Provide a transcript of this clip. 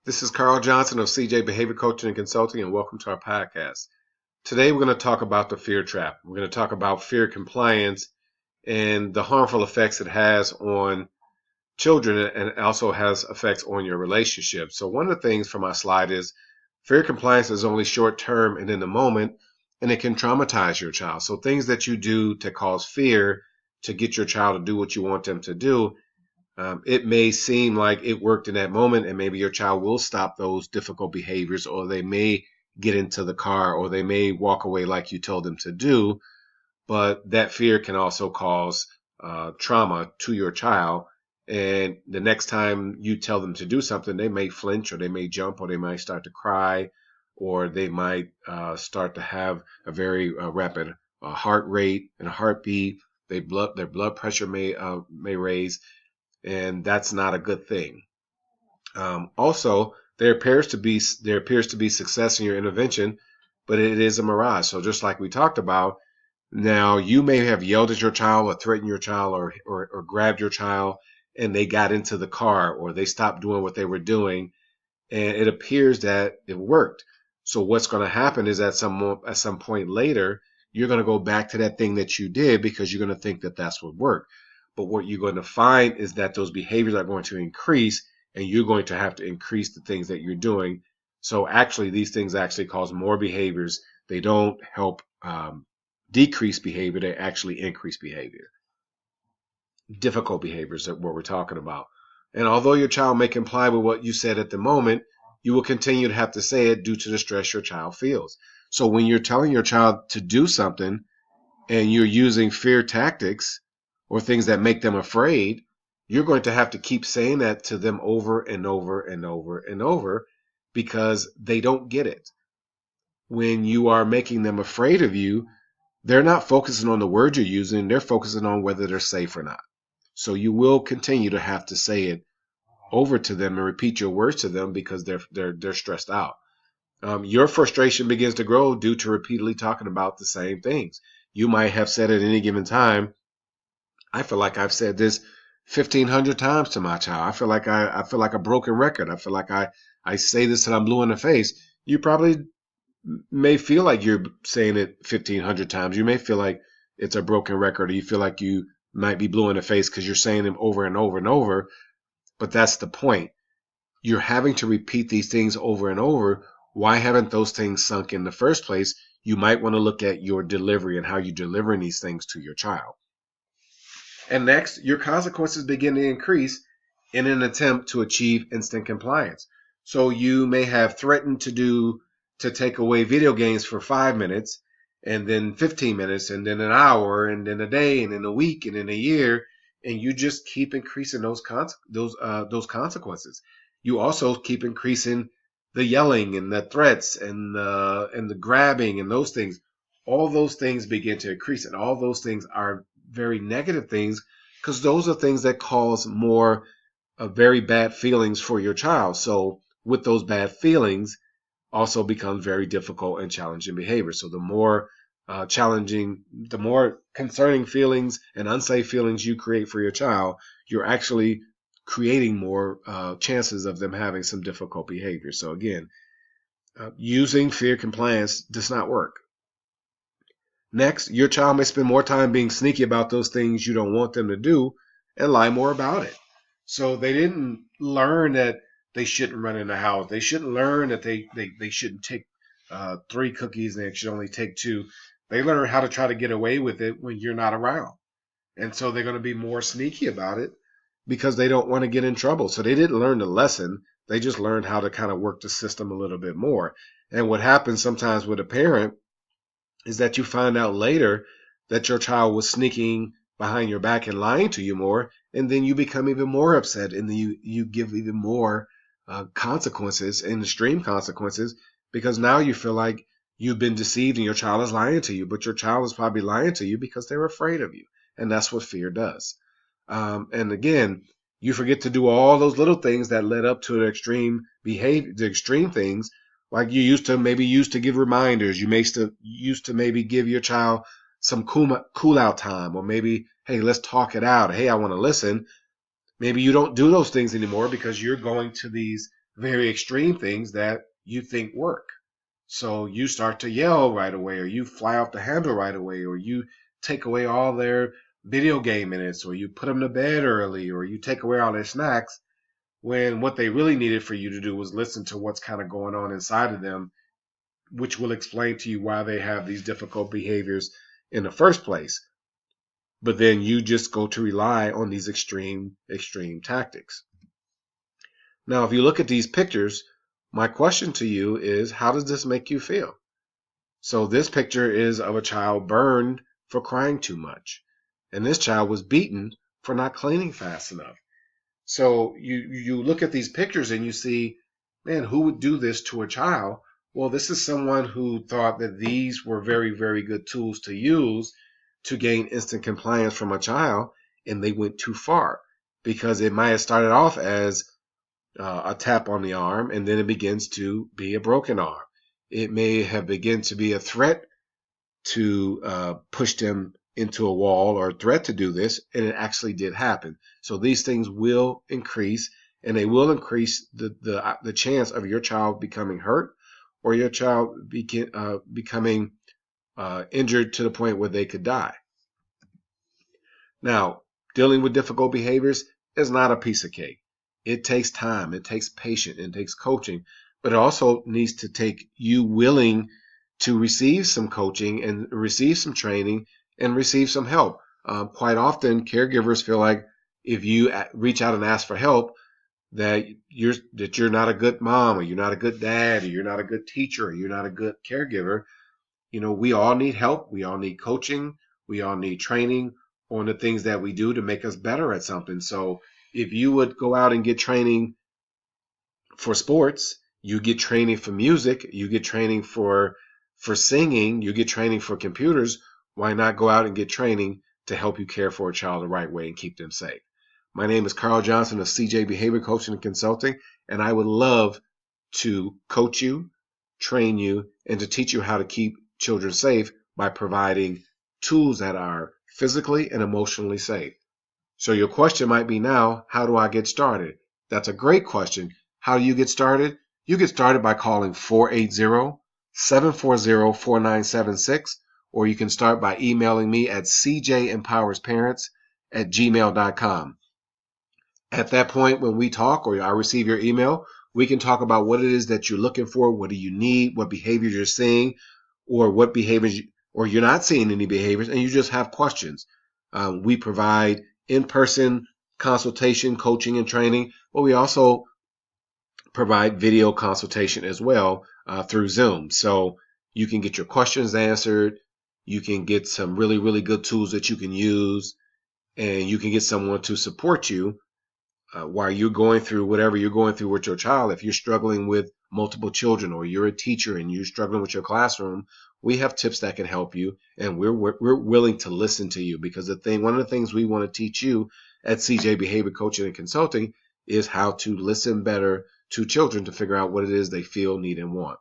This is Carl Johnson of CJ Behavior Coaching and Consulting, and welcome to our podcast. Today, we're going to talk about the fear trap. We're going to talk about fear compliance and the harmful effects it has on children and also has effects on your relationship. So, one of the things from my slide is fear compliance is only short term and in the moment, and it can traumatize your child. So, things that you do to cause fear to get your child to do what you want them to do, it may seem like it worked in that moment, and maybe your child will stop those difficult behaviors, or they may get into the car, or they may walk away like you told them to do. But that fear can also cause trauma to your child. And the next time you tell them to do something, they may flinch, or they may jump, or they might start to cry, or they might start to have a very rapid heart rate and heartbeat. Their blood pressure may raise, and that's not a good thing. Also, there appears to be success in your intervention, but it is a mirage. So just like we talked about, now you may have yelled at your child or threatened your child or grabbed your child, and they got into the car or they stopped doing what they were doing, and it appears that it worked. So what's going to happen is at some point later, you're going to go back to that thing that you did because you're going to think that that's what worked. But what you're going to find is that those behaviors are going to increase, and you're going to have to increase the things that you're doing. So actually, these things actually cause more behaviors. They don't help decrease behavior. They actually increase behavior. Difficult behaviors are what we're talking about. And although your child may comply with what you said at the moment, you will continue to have to say it due to the stress your child feels. So when you're telling your child to do something and you're using fear tactics or things that make them afraid, you're going to have to keep saying that to them over and over and over and over because they don't get it. When you are making them afraid of you, they're not focusing on the words you're using, they're focusing on whether they're safe or not. So you will continue to have to say it over to them and repeat your words to them because they're stressed out. Your frustration begins to grow due to repeatedly talking about the same things. You might have said at any given time, I feel like I've said this 1,500 times to my child. I feel like a broken record. I feel like I say this and I'm blue in the face. You probably may feel like you're saying it 1,500 times. You may feel like it's a broken record, or you feel like you might be blue in the face because you're saying them over and over and over. But that's the point. You're having to repeat these things over and over. Why haven't those things sunk in the first place? You might want to look at your delivery and how you're delivering these things to your child. And next, your consequences begin to increase in an attempt to achieve instant compliance. So you may have threatened to take away video games for 5 minutes, and then 15 minutes, and then an hour, and then a day, and then a week, and then a year, and you just keep increasing those consequences. You also keep increasing the yelling and the threats and the grabbing and those things. All those things begin to increase, and all those things are very negative things because those are things that cause more very bad feelings for your child. So with those bad feelings also becomes very difficult and challenging behavior. So the more the more concerning feelings and unsafe feelings you create for your child, you're actually creating more chances of them having some difficult behavior. So again, using fear compliance does not work. Next, your child may spend more time being sneaky about those things you don't want them to do and lie more about it. So they didn't learn that they shouldn't run in the house. They shouldn't learn that they shouldn't take 3 cookies and they should only take 2. They learn how to try to get away with it when you're not around. And so they're going to be more sneaky about it because they don't want to get in trouble. So they didn't learn the lesson. They just learned how to kind of work the system a little bit more. And what happens sometimes with a parent is that you find out later that your child was sneaking behind your back and lying to you more, and then you become even more upset, and then you give even more consequences and extreme consequences because now you feel like you've been deceived and your child is lying to you, but your child is probably lying to you because they're afraid of you, and that's what fear does. And again, you forget to do all those little things that led up to the extreme behavior, the extreme things. Like you used to give reminders. You used to maybe give your child some cool out time, or maybe, hey, let's talk it out. Hey, I want to listen. Maybe you don't do those things anymore because you're going to these very extreme things that you think work. So you start to yell right away, or you fly off the handle right away, or you take away all their video game minutes, or you put them to bed early, or you take away all their snacks, when what they really needed for you to do was listen to what's kind of going on inside of them, which will explain to you why they have these difficult behaviors in the first place. But then you just go to rely on these extreme tactics. Now, if you look at these pictures, my question to you is, how does this make you feel? So this picture is of a child burned for crying too much. And this child was beaten for not cleaning fast enough. So you look at these pictures and you see, man, who would do this to a child? Well, this is someone who thought that these were very, very good tools to use to gain instant compliance from a child, and they went too far, because it might have started off as a tap on the arm, and then it begins to be a broken arm. It may have begun to be a threat to push them into a wall, or a threat to do this, and it actually did happen. So these things will increase, and they will increase the chance of your child becoming hurt, or your child becoming injured to the point where they could die. Now, dealing with difficult behaviors is not a piece of cake. It takes time, it takes patience, it takes coaching, but it also needs to take you willing to receive some coaching and receive some training and receive some help. Quite often, caregivers feel like if you reach out and ask for help, that you're not a good mom, or you're not a good dad, or you're not a good teacher, or you're not a good caregiver. You know, we all need help. We all need coaching. We all need training on the things that we do to make us better at something. So if you would go out and get training for sports, you get training for music, you get training for singing, you get training for computers, why not go out and get training to help you care for a child the right way and keep them safe? My name is Carl Johnson of CJ Behavior Coaching and Consulting, and I would love to coach you, train you, and to teach you how to keep children safe by providing tools that are physically and emotionally safe. So your question might be now, how do I get started? That's a great question. How do you get started? You get started by calling 480-740-4976, or you can start by emailing me at cjempowersparents@gmail.com. At that point, when we talk, or I receive your email, we can talk about what it is that you're looking for, what do you need, what behaviors you're seeing, or what behaviors, or you're not seeing any behaviors, and you just have questions. We provide in-person consultation, coaching, and training, but we also provide video consultation as well through Zoom. So you can get your questions answered. You can get some really, really good tools that you can use, and you can get someone to support you while you're going through whatever you're going through with your child. If you're struggling with multiple children, or you're a teacher and you're struggling with your classroom, we have tips that can help you, and we're willing to listen to you, because one of the things we want to teach you at CJ Behavior Coaching and Consulting is how to listen better to children to figure out what it is they feel, need, and want.